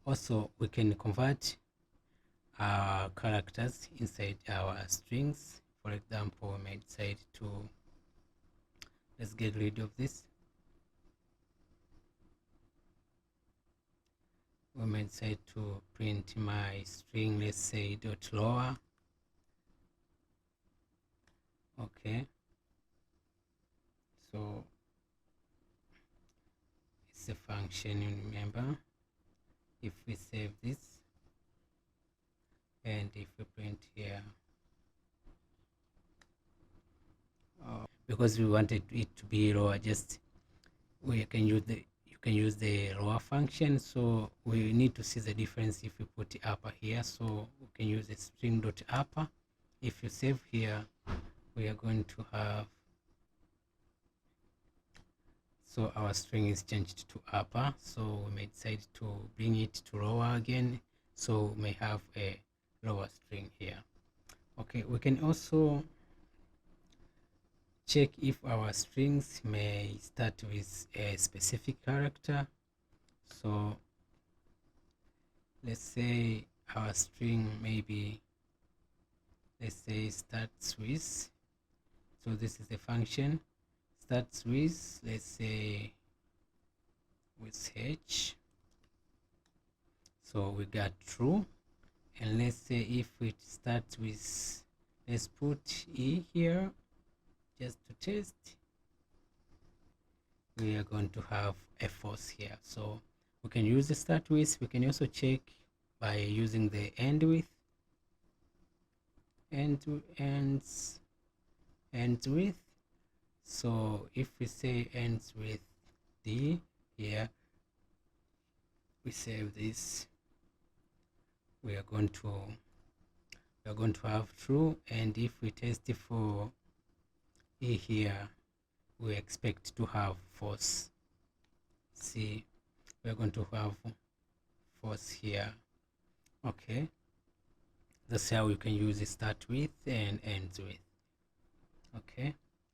Also, we can convert our characters inside our strings. For example, we may decide to, let's get rid of this. We may decide to print my string, let's say dot lower. Okay, so it's a function, you remember. If we save this and if we print here, because we wanted it to be lower, just we can use the lower function. So we need to see the difference if we put the upper here. So we can use the string dot upper. If you save here, we are going to have, so our string is changed to upper. So we may decide to bring it to lower again, so we may have a lower string here. Okay, we can also check if our strings may start with a specific character. So let's say our string maybe, let's say starts with, so this is the function, starts with, let's say with h, so we got true. And let's say if it starts with, let's put e here just to test, we are going to have a false here. So we can use the start with. We can also check by using the end with, ends with. So if we say ends with d here, we save this, we are going to have true. And if we test for e here, we expect to have false. See, we're going to have false here. Okay, that's how you can use the start with and ends with. Okay.